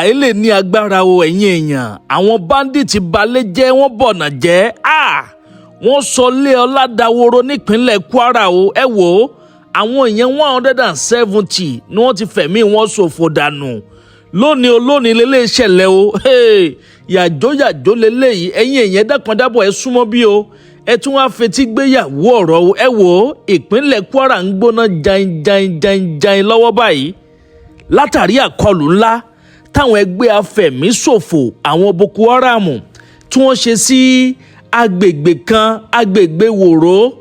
Eleyi ní agbára o ẹ̀yin èèyàn. Awon bandit balẹ̀ jẹ́ wọ́n bọ̀nà jẹ́. Wọ́n sọ lé Woro Nipinle Kwara o. Ẹ wò àwọn èèyàn 170 ni wọ́n ti fẹ̀mí wọn ṣòfò dànù. Lónìí lélẹ̀ ìṣẹ̀lẹ̀ o. Yàjó lélẹ́yìí ẹ̀yin èèyàn dákan dábọ̀ ẹ súnmọ́ bí o. Ẹ tún wá fetí gbéyàwó ọ̀rọ̀ o. Ẹ wò ìpínlẹ̀ Kwara ń gbóná jain lọ́wọ́ báyìí. Látàrí àkọlù ńlá táwọn ẹgbẹ́ afẹ̀míṣòfò àwọn Boko Haram tí wọ́n ṣe sí agbègbè kan agbègbè Woro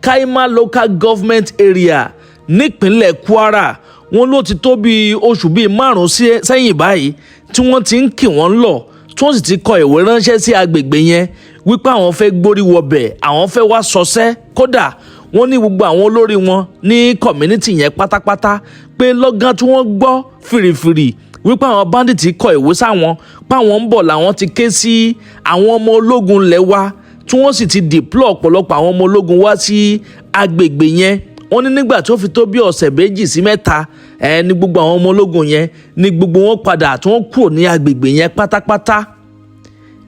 Kaima local government area nípínlẹ̀ Kwara. Wọ́n ló ti tó bí oṣù bíi 5 sẹ́yìn báyìí tí wọ́n ti ń kì wọ́n lọ tí wọ́n sì ti kọ ìwé ránṣẹ́ sí agbègbè yẹn wípé àwọn fẹ́ gbórí wọbẹ̀ àwọn fẹ́ wá sọsẹ́ kódà wọ́n ní gbogbo àwọn olórí wọn ní community yẹn pátápátá pé lọ́gán tí wọ́n gbọ́ fìrìfìrì wípé àwọn bandit kọ ìwé sáwọn páwọn ń bọ̀ làwọn ti ké sí àwọn ọmọ ológun ilẹ̀ wa tí wọ́n sì ti deploy ọ̀pọ̀lọpọ̀ àwọn ọmọ ológun wá sí agbègbè yẹn. Wọ́n ní nígbà tó fi tó bí ọ̀sẹ̀ 2 sí 3 ní gbogbo àwọn ọmọ ológun yẹn ní gbogbo wọn padà tí wọ́n kúrò ní agbègbè yẹn pátápátá.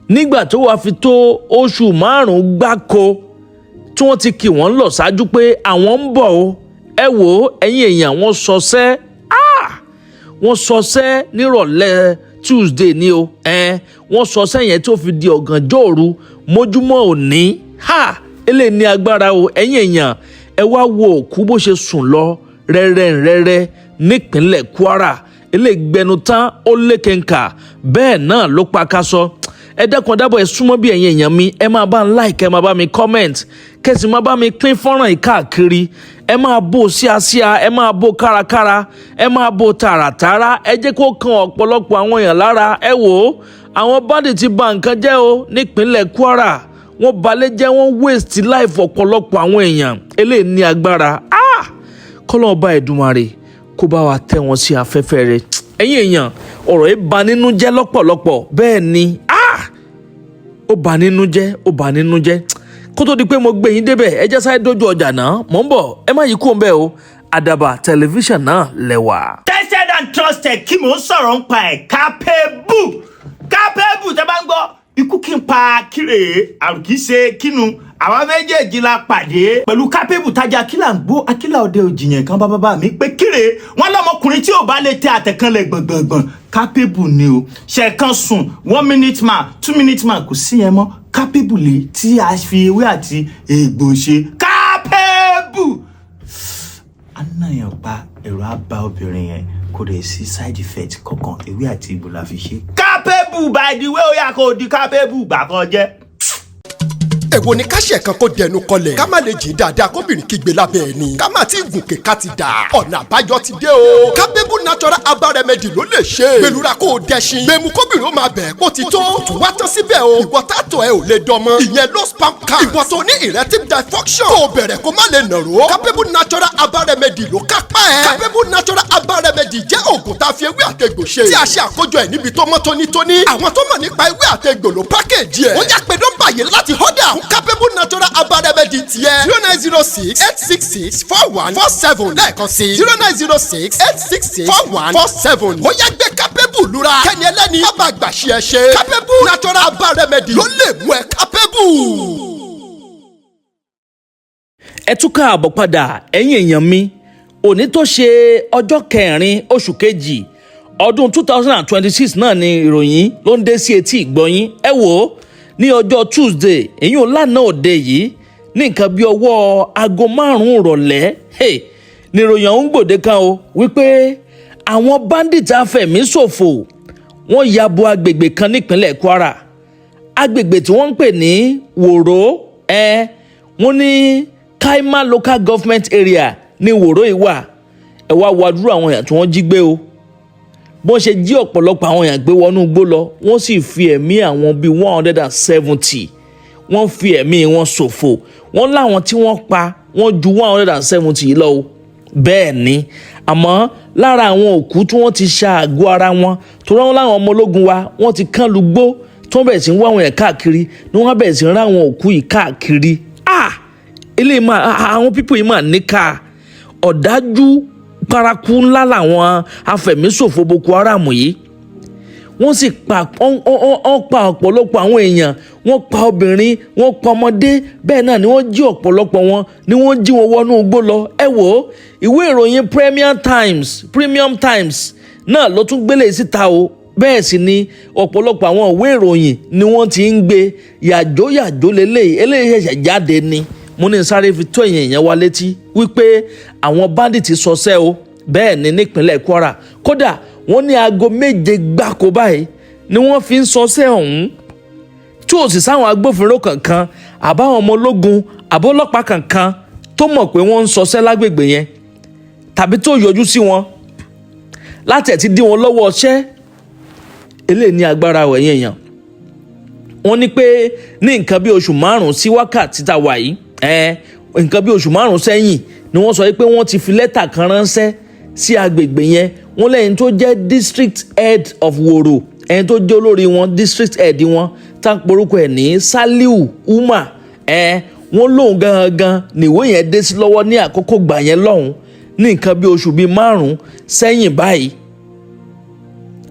Nígbà tó wá fi tó oṣù 5 gbáko tí wọ́n ti kì wọ́n lọ ṣáájú pé àwọn ń bọ̀ o. Ẹ wò ẹ̀yin èèyàn wọ́n sọsẹ́ wọ́n sọsẹ́ nírọ̀lẹ́ Tuesday ni o. Wọ́n sọsẹ́ yẹn tó fi di ọ̀gànjọ́ òru mójúmọ́ òní. Eleyi ní agbára o ẹ̀yin èèyàn. Ẹ wá wo òkú bó ṣe sùn lọ rẹ́rẹ́ nípínlẹ̀ Kwara. Eleyi gbẹnu tán ó lékenkà bẹ́ẹ̀ náà ló pa kásọ. Ẹ dákun dábọ̀ ẹ súnmọ́ bí ẹ̀yin èèyàn mi. Ẹ máa bá ń like, ẹ máa bá mi comment, kẹ́sì máa bá mi pín fọ́nrán yìí káàkiri. Ẹ máa bò síasíá, ẹ máa bò kárakára, ẹ máa bò tààràtàrà. Ẹ jẹ́ kó kan ọ̀pọ̀lọpọ̀ àwọn èèyàn lára. Ẹ wò àwọn bandit ti bà nǹkan jẹ́ o nípínlẹ̀ Kwara. Wọ́n balẹ̀ jẹ́ wọ́n waste life ọ̀pọ̀lọpọ̀ àwọn èèyàn. Eleyi ní agbára. Kọ́lọ́run Ọba Èdùmàrè kó bá wa tẹ́ wọn sí afẹ́fẹ́ rẹ̀. Ẹ̀yin èèyàn ọ̀rọ̀ yìí bà nínú jẹ́ lọ́pọ̀lọpọ̀ bẹ́ẹ̀ ni. Ó bà nínú jẹ́. Kó tó di pé mo gbé yín débẹ̀ ẹ jẹ́ sáré dójú ọjà náà mò ń bọ̀ ẹ má yí kúrò ńbẹ̀ o. Àdàbà tẹlifíṣàn náà lẹ́wà. Tested and trusted kí mò ń sọ̀rọ̀ ń pa ẹ̀ kápẹ́bù tẹ́ bá ń gbọ́ ikú kí n pa kíre àrùn kì í ṣe kínú àwọn méjèèjì la pàdé pẹ̀lú kápẹ́bù tajà akílà ń gbó akílà òde òjìyàn kan bàbá mi pé kíre wọn lọmọkùnrin tí ò bá lè tẹ àtẹ̀kànlẹ̀ gbọ̀ngbọ̀ngbọ̀n kápẹ́bù ni o ṣẹ̀kan sùn 1 minute man 2 minute man kò sí yẹn mọ́ kápẹ́bù lè tí a fi ewé àti egbò ṣe kápẹ́bù. anáyàn pa ẹ̀rọ abá obìnrin yẹn kò dẹ̀ sí side effect kankan ewé àti egbò la fi ṣe. kápẹ́bù by the way ó yà kó di kápẹ́bù gbà kan jẹ́. Èwo ni ká ṣe kan kó dẹnu kọlẹ̀ ká má lè jí dáadáa kóbìnrin kígbe lábẹ́ ẹni ká má ti gùnkè ká ti dà ọ̀nà àbáyọ ti dé o. Capable natural herbal remedy ló lè ṣe gbẹlura kó o dẹṣin gbẹmu kóbìnrin ó máa bẹ̀ kó ti tó tún wá tán síbẹ̀ o. Ìwọ tààtọ̀ ẹ ò lè dánmọ́ ìyẹn low sperm count ìwọ tó ní erectile dysfunction kó o bẹ̀rẹ̀ kó má lè nàró. Capable natural herbal remedy ló kápá ẹ̀. Capable natural herbal remedy jẹ́ oògùn tá a fi ewé àtegbò ṣe tí a ṣe àkójọ ẹ̀ níbi tó mọ́ tónítóní. Àwọn tó mọ̀ nípa ewé àtegbò ló pákéjì ẹ̀. Ó yá pé nọ́mbà yìí láti họ́dà Capable natural herbal remedy tiẹ̀ 0906-866-4147 lẹ́ẹ̀kan sí 0906-866-4147. ó yá gbé Capable lura kẹ́ni ẹlẹ́ni má bàa gbàṣẹ ẹ ṣe. Capable natural herbal remedy ló lè mú ẹ Capable. Ẹ tún káàbọ̀ padà ẹ̀yin èèyàn mi. Òní tó ṣe ọjọ́ 4 oṣù kejì ọdún 2026 náà ni ìròyìn ló ń dé sí etí ìgbọ́yín. Ẹ wò ó ní ọjọ́ Tuesday èyí ò lánàá òde yìí ní nǹkan bí ọwọ́ aago 5 ìrọ̀lẹ́ ní ìròyìn ọ̀hún gbòde kan o wípé àwọn bandit afẹ̀míṣòfò wọ́n ya bo agbègbè kan nípínlẹ̀ Kwara. Agbègbè tí wọ́n ń pè ní Woro wọ́n ní Kaima local government area ní Woro ìwà. Ẹ wá wàdúrà àwọn èèyàn tí wọ́n jí gbé o. Bọ́n ṣe jí ọ̀pọ̀lọpọ̀ àwọn èèyàn gbé wọnú igbó lọ wọ́n sì fi ẹ̀mí àwọn bíi 170 wọ́n fi ẹ̀mí wọn ṣòfò. Wọ́n láwọn tí wọ́n pa wọ́n ju 170 yìí lọ o. Bẹ́ẹ̀ ni àmọ́ lára àwọn òkú tí wọ́n ti ṣa àgọ́ ara wọn tó rán láwọn ọmọ ológun wa wọ́n ti kán lugbó tí wọ́n bẹ̀rẹ̀ sí ń wá àwọn èèyàn káàkiri ni wọ́n bẹ̀rẹ̀ sí ń rá àwọn òkú yìí káàkiri. Ilé àwọn pípọ̀ yìí mà níkà ọ̀dájú paraku ńlá làwọn afẹ̀míṣòfò Boko Haram yìí wọ́n sì pa ọ̀pọ̀lọpọ̀ àwọn èèyàn, wọ́n pa obìnrin, wọ́n pa ọmọdé, bẹ́ẹ̀ náà ni wọ́n jí ọ̀pọ̀lọpọ̀ wọn ni wọ́n jí wọn wọnú igbó lọ. Ẹ wò ó, ìwé ìròyìn Premium Times náà ló tún gbélé síta o. Bẹ́ẹ̀ sì ni ọ̀pọ̀lọpọ̀ àwọn ìwé ìròyìn ni wọ́n ti ń gbé yàjóyàjó eléyìí ṣẹ̀ṣẹ̀ jáde ni. Mo ní sáré fi tó èèyàn wa létí wípé àwọn bandit sọsẹ́ o. Bẹ́ẹ̀ ni nípínlẹ̀ Kwara, kódà wọ́n ní aago 7 gbáko báyìí ni wọ́n fi ń sọsẹ́ ọ̀hún tí ò sì sáwọn agbófinró kankan àbáwọn ọmọ ológun àbọ́lọ́pàá kankan tó mọ̀ pé wọ́n ń sọsẹ́ lágbègbè yẹn tàbí tó yọjú sí wọn láti ẹ̀ ti dí wọn lọ́wọ́ ọṣẹ́. Eléyìí ní agbára ẹ̀yin èèyàn. Wọ́n ní pé ní nǹkan bí oṣù 5 sí wákàtí tá wà yìí, nǹkan bí oṣù 5 sẹ́yìn ni wọ́n sọ pé wọ́n ti fi lẹ́tà kan ránṣẹ́ sí agbègbè yẹn. Wọ́n lẹ́yìn tó jẹ́ district head of Woro, ẹni tó jẹ́ olórí wọn, district head wọn tá ń porúkọ ẹ̀ ní Saliu Umar, wọ́n lóun gangan níwé yẹn dé sí lọ́wọ́ ní àkókò gbà yẹn lọ́hùn ní nǹkan bí oṣù bíi 5 sẹ́yìn báyìí.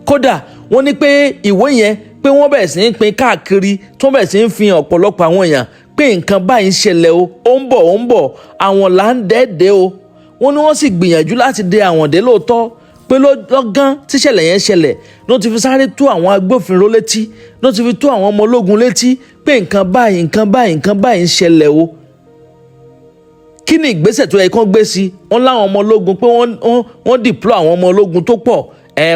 Kódà wọ́n ní pé ìwé yẹn pé wọ́n bẹ̀rẹ̀ sí ń pín káàkiri tó bẹ̀rẹ̀ sí ń fi hàn ọ̀pọ̀lọpọ̀ àwọn èèyàn pé nǹkan báyìí ń ṣẹlẹ̀ o, ó ń bọ̀ àwọn là ń dẹ́ẹ̀dẹ́ o. Wọ́n ní wọ́n sì gbìyànjú láti dè àwọn dé lóòótọ́ pé lọ́gán tíṣẹ̀lẹ̀ yẹn ṣẹlẹ̀ ló ti fi sáré tó àwọn agbófinró létí, ló ti fi tó àwọn ọmọ ológun létí pé nǹkan báyìí ń ṣẹlẹ̀ o. Kí ni ìgbésẹ̀ tó yẹ kán gbé sí? Wọ́n láwọn ọmọ ológun pé wọ́n deploy àwọn ọmọ ológun tó pọ̀,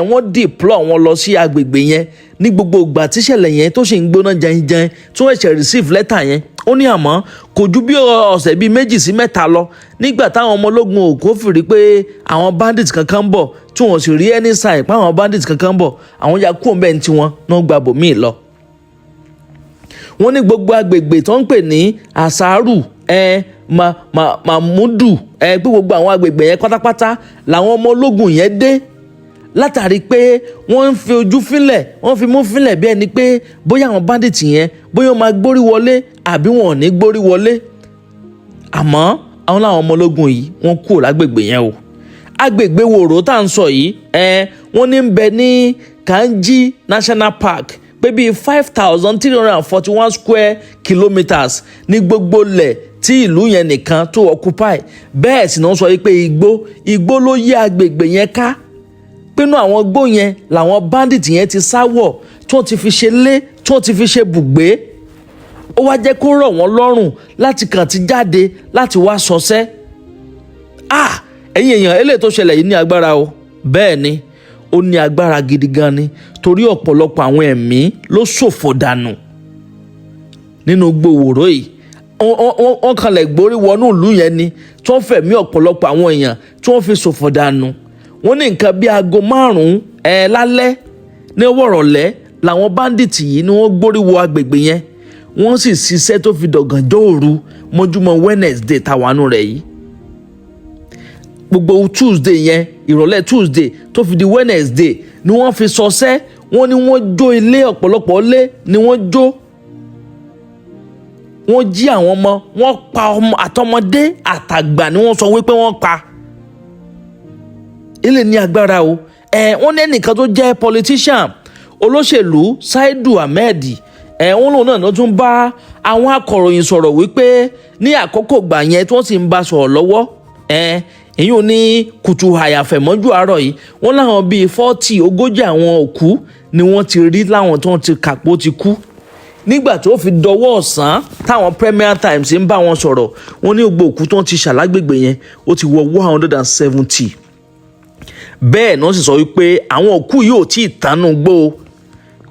wọ́n deploy wọn lọ sí agbègbè yẹn ní gbogbo ìgbà tíṣẹ̀lẹ̀ yẹn tó sì ń gbóná janjan tí wọ́n ṣe receive lẹ́tà yẹn. Ó ní àmọ́ kò ju bí ọ̀sẹ̀ bíi 2 sí 3 lọ nígbà táwọn ọmọ ológun ò kófìrí pé àwọn bandit kankan ń bọ̀ tí wọ́n sì rí any sign pé àwọn bandit kankan ń bọ̀, àwọn ya kúrò ńbẹ̀ tí wọ́n náà gba bòmíì lọ. Wọ́n ní gbogbo agbègbè tó ń pè ní Asaru, Mamudu, pé gbogbo àwọn agbègbè yẹn pátápátá làwọn ọmọ ológun yẹn dé látàrí pé wọ́n ń fi ojú fínlẹ̀, wọ́n fi mú fínlẹ̀ bí ẹni pé bóyá àwọn bandit yẹn bóyá wọ́n máa gbórí wọlé àbí wọn ò ní gbórí wọlé. Àmọ́ àwọn làwọn ọmọ ológun yìí wọ́n kúrò lágbègbè yẹn o. Agbègbè Woro tá à ń sọ yìí, wọ́n ní ń bẹ ní Kanji National Park pé bíi 5,341 square kilometres ní gbogbo lẹ̀ tí ìlú yẹn nìkan tó occupy. Bẹ́ẹ̀ sì náà sọ pé igbó ló yí agbègbè yẹn ká. Pínú àwọn igbó yẹn làwọn bandit yẹn ti sáwọ̀ tí wọ́n ti fi ṣe lé, tí wọ́n ti fi ṣe bùgbé. Ó wá jẹ́ kó rọ̀ wọ́n lọ́rùn láti kàn ti jáde láti wá sọsẹ́. Ẹ̀yin èèyàn, eléyìí tó ṣẹlẹ̀ yìí ní agbára o. Bẹ́ẹ̀ ni ó ní agbára gidi gan ni torí ọ̀pọ̀lọpọ̀ àwọn ẹ̀mí ló ṣòfò dànù nínú igbó Woro yìí. Wọ́n kanlẹ̀ gbórí wọnú ìlú yẹn ni tí wọ́n fẹ̀mí ọ̀pọ̀lọpọ̀ àwọn èèyàn tí wọ́n fi ṣòfò dànù. Wọ́n ní nǹkan bí aago 5 lálẹ́ ní wọ̀rọ̀lẹ́ làwọn bandit yìí ni wọ́n gbórí wọ agbègbè yẹn. Wọ́n sì ṣiṣẹ́ tó fi dọ̀gànjọ́ òru mọ́júmọ́ Wednesday tàwánú rẹ̀ yìí. Gbogbo Tuesday yẹn, ìrọ̀lẹ́ Tuesday tó fi di Wednesday ni wọ́n fi sọsẹ́. Wọ́n ní wọ́n jó ilé, ọ̀pọ̀lọpọ̀ ilé ni wọ́n jó. Wọ́n jí àwọn ọmọ, wọ́n pa ọmọ àtọmọdé àtàgbà ni wọ́n sọ wípé wọ́n pa. Ilé ní agbára o. Wọ́n ní ẹnìkan tó jẹ́ politician olóṣèlú Saidu Ahmed, wọ́n lòun náà ló tún bá àwọn akọ̀ròyìn sọ̀rọ̀ wípé ní àkókò gbà yẹn tí wọ́n sì ń bá sọ̀rọ̀ lọ́wọ́, èyí ò ní kùtù àyàfẹ̀mọ́jú àárọ̀ yìí wọ́n láwọn bíi 40 àwọn òkú ni wọ́n ti rí láwọn tó ti kàpó ti kú. Nígbà tó fi dọwọ́ ọ̀sán táwọn Premier Times ń bá wọn sọ̀rọ̀, wọ́n ní gbogbo òkú tó ti ṣàlágbègbè yẹn ó ti wọ 170. Bẹ́ẹ̀ náà sì sọ wípé àwọn òkú yìí ò tí ì tánú gbó,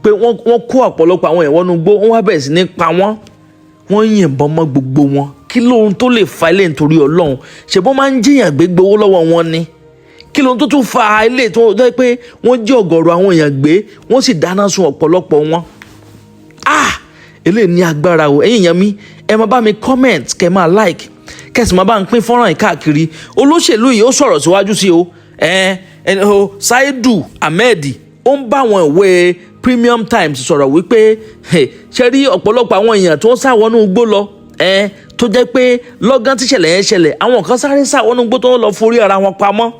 pé wọ́n kó ọ̀pọ̀lọpọ̀ àwọn èèyàn wọnú gbó, wọ́n wá bẹ̀rẹ̀ sí ní pa wọ́n yìnbọn mọ́ gbogbo wọn. Kí lóhun tó lè fa ilé nítorí Ọlọ́run? Ṣèbọn máa ń jiyàn gbé gbowó lọ́wọ́ wọn ni. Kí lóhun tó tún fa ilé tó jẹ́ pé wọ́n jí ọ̀gọ̀rọ̀ àwọn èèyàn gbé, wọ́n sì dáná sun ọ̀pọ̀lọpọ̀ wọn. Eléyìí ní agbára o. Ẹ̀yin èèyàn mi, ẹ máa bá mi comment, kẹ́ máa like, kẹ́sì máa bá ń pín fọ́nrán yìí káàkiri. Olóṣèlú yìí ó sọ̀rọ̀ síwájú sí o. Saidu Ahmed ó ń bá àwọn ìwé Premium Times sọ̀rọ̀ wípé ṣe rí ọ̀pọ̀lọpọ̀ àwọn èèyàn tó ń sáwọnú igbó lọ, tó jẹ́ pé lọ́gán tíṣẹ̀lẹ̀ yẹn ṣẹlẹ̀ àwọn kan sáré sáwọnú igbó tó ń lọ forí ara wọn pamọ́.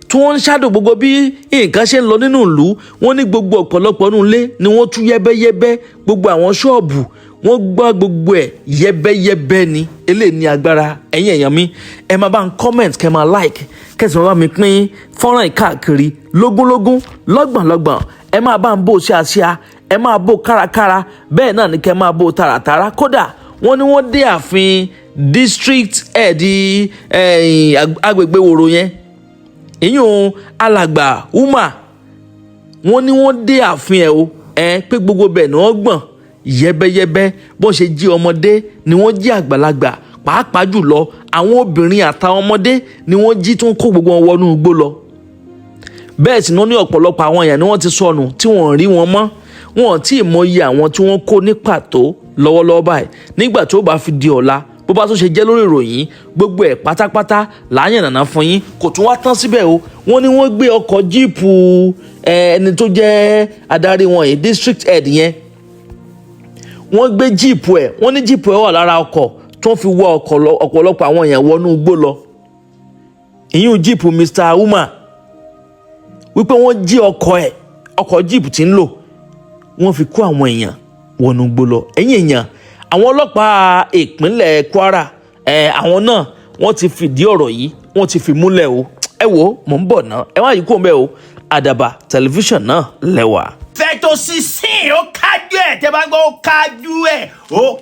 tí wọ́n ń ṣàdó gbogbo bí nǹkan ṣe ń lọ nínú ìlú. Wọ́n ní gbogbo ọ̀pọ̀lọpọ̀ nínú ilé ni wọ́n tú yẹ́bẹ́yẹ́bẹ́, gbogbo àwọn ṣọ́ọ̀bù wọ́n gbọ́ gbogbo ẹ̀ yẹ́bẹ́yẹ́bẹ́ ni. Eléyìí ní agbára. Ẹ̀yin èèyàn mi, ẹ máa bá ń comment, kẹ́ máa like, kẹ́ sì máa bá mi pín fọ́nrán yìí káàkiri lógúnlógún, lọ́gbọ̀nlọ́gbọ̀n. Ẹ máa bá ń bò ṣíaṣíá, ẹ máa bò kárakára, bẹ́ẹ̀ náà ni kẹ́ máa bò tààràtàrà. Kódà wọ́n ní wọ́n dé ààfin district head agbègbè Woro yẹn, ìyún alàgbà Uma. Wọ́n ní wọ́n dé ààfin ẹ̀ o, pé gbogbo bẹ́ẹ̀ ni wọ́n gbọ̀n yẹ́bẹ́yẹ́bẹ́. Bó ṣe jí ọmọdé ni wọ́n jí àgbàlagbà, pàápàá jùlọ àwọn obìnrin àtàwọn ọmọdé ni wọ́n jí tó ń kó gbogbo wọn wọnú igbó lọ. Bẹ́ẹ̀ sì ní ọ̀pọ̀lọpọ̀ àwọn èèyàn ni wọ́n ti sọnù tí wọ́n rí wọn mọ́. Wọn tí ì mọyì àwọn tí wọ́n kó ní pàtó lọ́wọ́lọ́wọ́ báyìí. Nígbà tó bá fi di ọ̀la, bó bá tó ṣe jẹ́ lórí ìròyìn, gbogbo ẹ̀ pátápátá láàyàn nàná fún yín. Kò tún wá tán síbẹ̀ o. Wọ́n ní wọ́n gbé ọkọ̀ jíìpù ẹni tó jẹ́ adarí wọn yìí, district head yẹn. Wọ́n gbé jíìpù ẹ̀, wọ́n ní jíìpù ẹ̀ wà lára ọkọ̀ tó ń fi wọ ọ̀pọ̀lọpọ̀ àwọn èèyàn wọnú igbó lọ. Ìyún jíìpù Mr. Uma, wípé wọ́n jí ọkọ̀ jíìpù tí ń lò, wọ́n fi kó àwọn èèyàn wọnú igbó lọ. Ẹ̀yin èèyàn, àwọn ọlọ́pàá ìpínlẹ̀ Kwara, àwọn náà wọ́n ti fìdí ọ̀rọ̀ yìí, wọ́n ti fi múlẹ̀ o. Ẹ wò, mò ń bọ̀ náà, ẹ wá yìí kó ń bẹ́ o. Àdàbà tẹlifíṣàn náà lẹ́wà. Fẹ́tò sísìn ó kájú ẹ̀, tẹ́ bá gbọ́ ó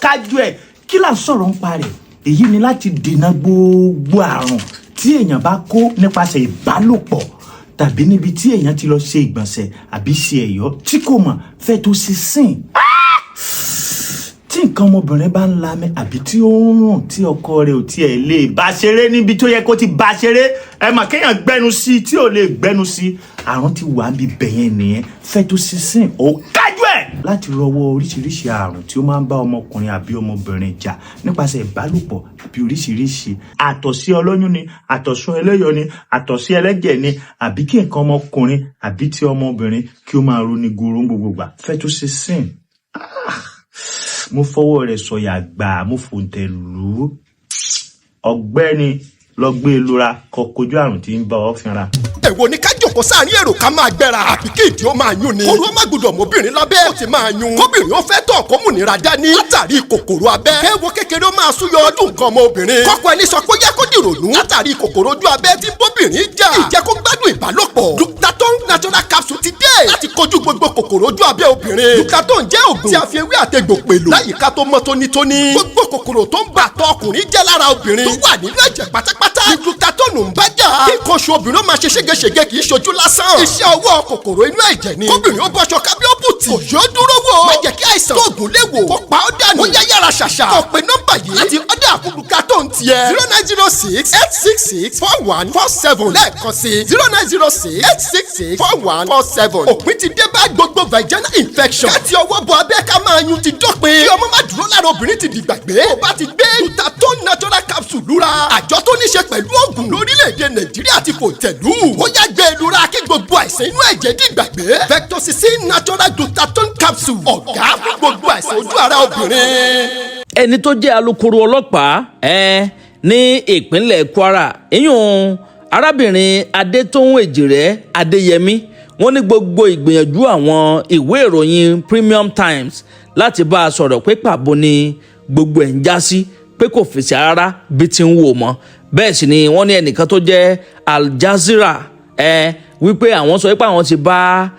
kájú ẹ̀. Kí là ń sọ̀rọ̀ ń pa rẹ̀? Èyí ni láti dènà gbogbo àrùn tí èèyàn bá kó nípasẹ̀ ìbálòpọ̀ tàbí níbi tí èèyàn ti lọ ṣe ìgbọ̀nsẹ̀ àbí ṣe ẹ̀yọ́ tí kò mọ̀. Fẹ́tò sísìn tí nǹkan ọmọbìnrin bá ń lamẹ́ àbí tí ó ń rùn tí ọkọ rẹ̀ ò tiẹ̀ lè bá ṣeré níbi tó yẹ kó ti bá ṣeré, ẹ mà kéèyàn gbẹnu sí tí ò lè gbẹnu sí, àrùn ti wà níbi bẹ̀yẹn nìyẹn. Fẹ́tò sísìn ó kájú ẹ̀ láti rọwọ́ oríṣiríṣi àrùn tí ó máa ń bá ọmọkùnrin àbí ọmọbìnrin jà nípasẹ̀ ìbálòpọ̀ àbí oríṣiríṣi. Àtọ̀sí ọlọ́yún ni, àtọ̀sún ẹlẹ́yọ̀ ni, àtọ̀sí ẹlẹ́jẹ̀ ni, àbí kí nǹkan ọmọkùnrin àbí ti ọmọbìnrin kí ó máa roni goro gbogbo gbà. Fẹ́tò sísìn, mo fọwọ́ rẹ̀ sọ̀yà gbà, mo fòǹtẹ̀ lù ú. Ọ̀gbẹ́ni lọ gbé e lura kó kojú àrùn tí ń bá ọ fínra. Èwo ni ká jókòó sáàrin èrò ká máa gbẹ́ra àbí kí ìdí ó máa yún ni. Kòrò ó má gbọdọ̀ mọ́bìnrin lábẹ́ ó ti máa yún. Kóbìnrin ó fẹ́ tọ̀ kó múnira dání látàrí kòkòrò abẹ́. Kéwo kékeré ó máa súyọ ọdún nǹkan ọmọbìnrin. Kọ́kọ́ ẹni sọ pé ó yẹ kó dìrònú látàrí kòkòrò ojú abẹ́ tí bóbìnrin jà. Ìjẹ́ kó gbádùn ìbálòpọ̀. Ductaton natural capsule ti dé láti kojú gbogbo kòkòrò ojú abẹ́ obìnrin. Ductaton jẹ́ òògùn tí a fi ewé àtegbò pèlò láyìíká tó mọ́ tónítóní. Gbogbo kòkòrò tó ń bà tọ́ ọkùnrin jẹ́ lára obìnrin tó wà nínú ẹ̀jẹ̀ pátápátá. Ní Ductaton ń bá jà. Kí nǹkan oṣù obìnrin ó máa ṣe ségesège kì í ṣojú lásán. Iṣẹ́ ọwọ́ kòkòrò inú ẹ̀jẹ̀ ni. Kóbìnrin ó bọ́ṣọ kábíọ́bùtì. Kò yóò dúró wò. Má jẹ́ kí àìsàn tóògùn lè wò. Kó pa ó dànù. Ó yá yára ṣàṣà. Kó pe nọ́mbà yìí láti ọ̀dà àkùnkùn tó ń tiẹ̀. 0906-866-4147 lẹ́ẹ̀kan sí 0906-866-4147. Òpin ti dé bá gbogbo vaginal infection. Láti ọwọ́ bọ abẹ́ ká máa yún ti dọ́pin. Kí ọmọ má dúró lára obìnrin ti dìgbàgbé. Kò bá ti gbé Ductaton natural capsule lura. Àjọ tó ní ṣe pẹ̀lú òògùn lórílẹ̀‐èdè Nàìjíríà ti fòǹtẹ̀lù. Ó yá gbé e lura kí gbogbo àìsàn inú ẹ̀jẹ̀ dìgbàgbé. Vector Cecil natural Ductaton capsule. Ọ̀gá fún gbogbo àìsàn ojú ara obìnrin. Ẹni tó jẹ́ alukoro ọlọ́pàá ní ìpínlẹ̀ Kwara, ìyún arábìnrin Adétóhùn Èjìrẹ́ Adéyẹmí, wọ́n ní gbogbo ìgbìyànjú àwọn ìwé ìròyìn Premium Times láti bá a sọ̀rọ̀ pé pàbó ni gbogbo ẹ̀ ń já sí, pé kò fèsì rárá bí ti ń wò mọ́. Bẹ́ẹ̀ sì ni wọ́n ní ẹnìkan tó jẹ́ Al Jazeera wípé àwọn sọ pé àwọn ti bá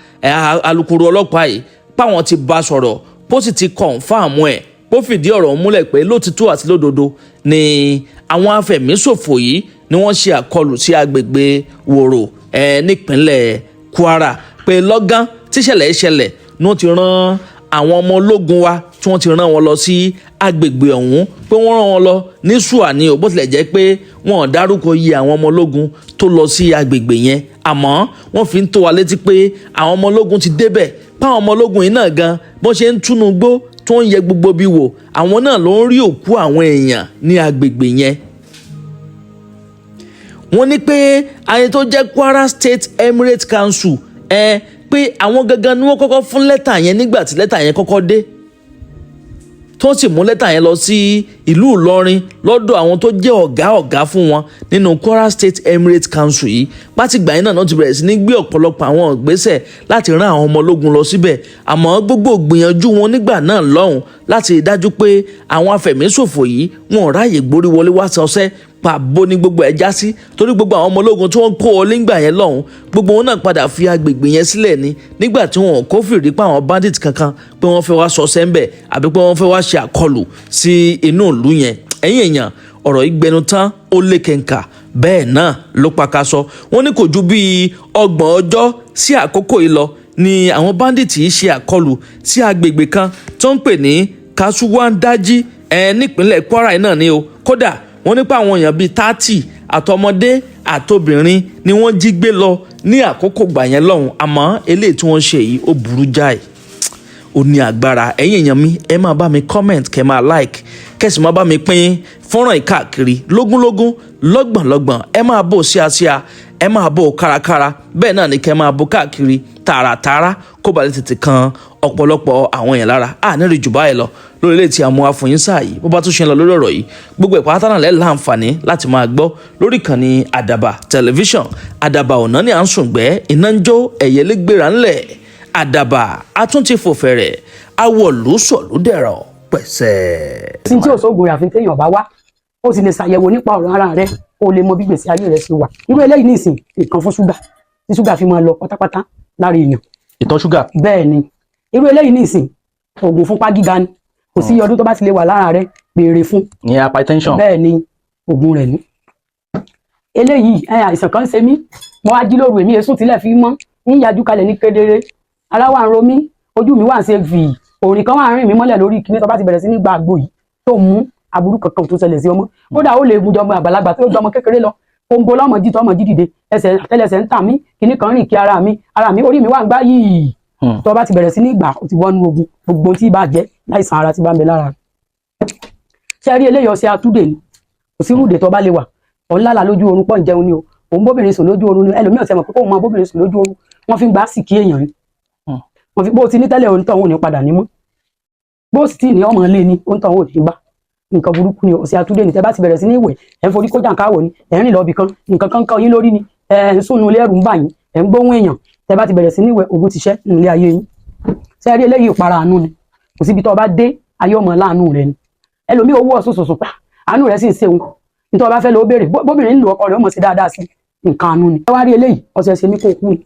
alukoro ọlọ́pàá yìí páwọn ti bá sọ̀rọ̀, bó sì ti kọ̀ǹfàmù ẹ̀, bó fìdí ọ̀rọ̀ múlẹ̀ pé lótìtọ́ àti lódodo ni àwọn afẹ̀míṣòfò yìí ni wọ́n ṣe àkọlù sí agbègbè Woro nípínlẹ̀ Kwara, pé lọ́gán tíṣẹ̀lẹ̀ ìṣẹ̀lẹ̀ ni wọ́n ti rán àwọn ọmọ ológun wa tí wọ́n ti rán wọn lọ sí agbègbè ọ̀hún, pé wọ́n rán wọn lọ ní Ṣùàní o, bó tilẹ̀ jẹ́ pé wọn ò dárúkọ iye àwọn ọmọ ológun tó lọ sí agbègbè yẹn, àmọ́ wọ́n fi ń tó wa létí pé àwọn ọmọ ológun ti débẹ̀, páwọn ọmọ ológun yìí náà gan bó ṣe ń túnú gbó tó ń yẹ gbogbo bí wò, àwọn náà ló ń rí òkú àwọn èèyàn ní agbègbè yẹn. Wọ́n ní pé ayé tó jẹ́ Kwara State Emirate Council pé àwọn gangan ni wọ́n kọ́kọ́ fún lẹ́tà yẹn nígbà tí lẹ́tà yẹn kọ́kọ́ dé, tó sì mú lẹ́tà yẹn lọ sí ìlú Ìlọrin lọ́dọ̀ àwọn tó jẹ́ ọ̀gá fún wọn nínú Kwara State Emirate Council yìí pátìgbà yẹn náà ti bẹ̀rẹ̀ sí ní gbé ọ̀pọ̀lọpọ̀ àwọn ìgbésẹ̀ láti rán àwọn ọmọ ológun lọ síbẹ̀ àmọ́ gbogbo ìgbìyànjú wọn nígbà náà lọ́hùn láti dájú pé àwọn afẹ̀míṣòfò yìí wọn ò ráàyè gborí wọlé wá sọsẹ́ pàbó ní gbogbo ẹ̀ já sí torí gbogbo àwọn ọmọ ológun tí wọ́n kó wọlé ńgbà yẹn lọ́hùn gbogbo wọn náà padà fi agbègbè yẹn sílẹ̀ ní nígbà tí wọn kò fìrí pa àwọn bandit kankan pé wọ́n fẹ́ wá sọsẹ́ ńbẹ̀ àbí pé wọ́n fẹ́ wá ṣe àkọlù sí inú ìlú yẹn ẹ̀yin èèyàn ọ̀rọ̀ yìí gbẹnu tán ó lé kẹ̀ǹkà bẹ́ẹ̀ náà ló pakasọ wọ́n ní kò ju bíi 30 ọjọ́ sí àkókò yìí lọ ni àwọn bandit yìí ṣe àkọlù sí agbègbè kan tó ń pè ní Kasuwandaji nípínlẹ̀ Kwara yìí náà ni o kódà wọ́n nípa àwọn èèyàn bíi 30 àtọmọdé àtobìnrin ni wọ́n jí gbé lọ ní àkókò gbà yẹn lọ́hùn àmọ́ eléyìí tí wọ́n ṣe yìí ó burú jáì ó ní agbára ẹ̀yin èèyàn mi ẹ máa bá mi comment kẹ́ máa like kẹ́sì máa bá mi pín fọ́nrán ìkáàkiri lógúnlógún lọ́gbọ̀nlọ́gbọ̀n ẹ máa bò síasíà ẹ máa bò kárakára bẹ́ẹ̀ náà ni kẹ́ máa bò káàkiri tààràtààrà kó balẹ̀ tètè kan ọ̀pọ̀lọpọ̀ àwọn èèyàn lára àníri jù báyìí lọ lórí ilé tí a mú àfọyín sáà yìí bó bá tún ṣe ń lọ lórí ọ̀rọ̀ yìí gbogbo ẹ̀pá tánà lẹ́ láǹfààní láti máa gbọ́ lórí ìkànnì àdàbà tẹlifíṣàn àdàbà ọ̀nà ni à ń sùngbẹ́ iná ń jó ẹ̀yẹ lẹ́gbẹ̀rà ńlẹ̀ àdàbà àtúntì fòfẹ̀rẹ̀ awọ̀lú sọ̀lúdẹ̀rọ̀ pẹ̀sẹ̀. tí tí òṣogbo àfi téèyàn bá wá ó sì lè ṣàyẹ̀wò nípa ọ̀rọ̀ ara rẹ ó lè mọ bí gbèsè ayé rẹ ṣe wà irú eléyìí nìsín nǹkan fún ṣúgà tí ṣúgà fi máa lọ pátápátá lára èèyàn. ìtọ̀ ṣúgà. bẹ́ẹ̀ ni irú eléyìí nìsín oògùn fúnpá gíga ni kò sí ọdún tó bá ti lè wà lára rẹ béèrè fún. ìyẹn hypertension. bẹ́ẹ̀ ni oògùn rẹ̀ ní. eléyìí àìsàn kan ṣe mí mo wá jí lóru èmi èsùn tílẹ̀ fi mọ́ ń yájú kalẹ̀ ní kedere ara wà ń ro mí ojú mi wà ń ṣe fì òrìn kan wà ń rìn mí mọ́lẹ̀ lórí kíní tó bá ti bẹ̀rẹ̀ sí ní gba àgbo yìí tó mú aburú kankan tó ṣẹlẹ̀ sí ọmọ kódà ó lè mú jọmọ àgbàlagbà tó jọmọ kékeré lọ kóńgó lọ́mọ jí tọmọ jí dìde ẹsẹ̀ àtẹ́lẹsẹ̀ ń tà mí kíní kan rìn kí ara mi orí mi wà ń gbá yìí tó bá ti bẹ̀rẹ̀ sí ní gbà ó ti wọnú ogun gbogbo tí bá jẹ́ láìsàn ara tí bá ń bẹ lára ṣe rí eléyìí ọṣẹ atúndè ni kò sí rúdè tó bá lè wà òun lálàá lójú oorun pọ̀ ń jẹun ni o òun bóbìnrin sùn lójú oorun ni ẹlòmíràn ṣe mọ̀ pé kóun máa bóbìnrin sùn lójú oorun wọ́n fi ń gbà sí kí èèyàn ni wọ́n fi bó o ti ní tẹ́lẹ̀ òun tọ̀hún ò ní padà ní mọ́ bó o sì ti ní ọmọ ilé ni òun tọ̀hún ò ní gbà nǹkan burúkú ni ọ̀sẹ̀ àtúndé ni tẹ́ bá ti bẹ̀rẹ̀ sí ní ìwẹ̀ ẹ̀ ń forí kó jàǹkáwọ̀ ni ẹ̀ ń rìn lọ ibì kan nǹkan kan kan yín lórí ni ẹ̀ ń sùn nulẹ̀ ẹ̀rù ń bà yín ẹ̀ ń gbóhùn èèyàn tẹ́ bá ti bẹ̀rẹ̀ sí ní ìwẹ̀ ogun ti ṣẹ́ nílé ayé yín ṣe rí eléyìí ìpara àánú ni kò síbi tó bá dé ayé ọmọ láàánú rẹ ni ẹlòmíì owó ọ̀sùn sòsò pa àánú rẹ sì ń ṣeun nítorí ọba fẹ́ lọ béèrè bóbìnrin ń lo ọkọ rẹ ọmọ sí dáadáa sí nǹkan àánú ni ẹ wá rí eléyìí ọ̀sẹ̀ ṣe mí kó kú ni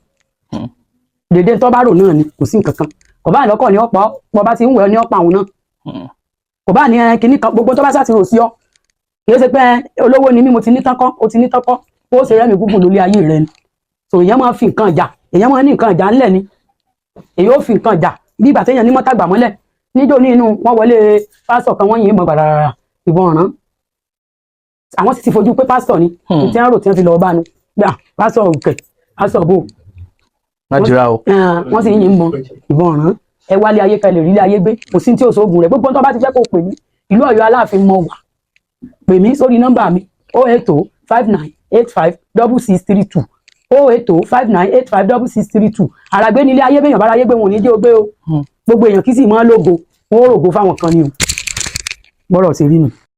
dèdè tó bá rò náà ni kò sí nǹkan kan kò bá lọ́kọ̀ ní ọ̀pọ̀ bọ́ bá ti ń wẹ̀ ní ọ̀pọ̀ àwọn náà kò bá ní kinní kan gbogbo tó bá sá ti rò sí ọ kì í ṣe pé olówó ni mí mo ti ní tánkọ́ o ti ní tánkọ́ ó ṣe rẹ́mi gúngùn lórí ayé rẹ ni so èèyàn máa fi nǹkan jà èèyàn máa ní nǹkan jà ńlẹ̀ ni èèyàn ó fi nǹkan jà bí ìgbà téèyàn ní mọ́tàgbà mọ́lẹ̀ níjó ní inú wọn wọlé pásítọ̀ kan wọ́n yìn mọ́ gbàràrà ìbọn ọ̀ràn àwọn sì ti fojú pé pásítọ̀ ni tí wọ́n rò tí wọ́n fi lọ́ọ́ bá nu gbà pásítọ̀ òkè pásítọ̀ bò wọ́n sì yìn mọ́ ìbọn ọ̀ràn ẹ wálé ayé ká lè rí ilé ayé gbé kò sí tí ò sóògùn rẹ̀ gbogbo tó bá ti jẹ́ kó pè mí ìlú Ọ̀yọ́ Aláàfin mọ wà pè mí sórí nọ́mbà mi 08059856632 08059856632 àràgbé nílé ayé béèyàn bára ayé gbé wọn ò ní jẹ́ ogbé o gbogbo èèyàn kì í sì máa lógo wọn ò rògo fáwọn kan ni o gbọ́dọ̀ sí rí nù.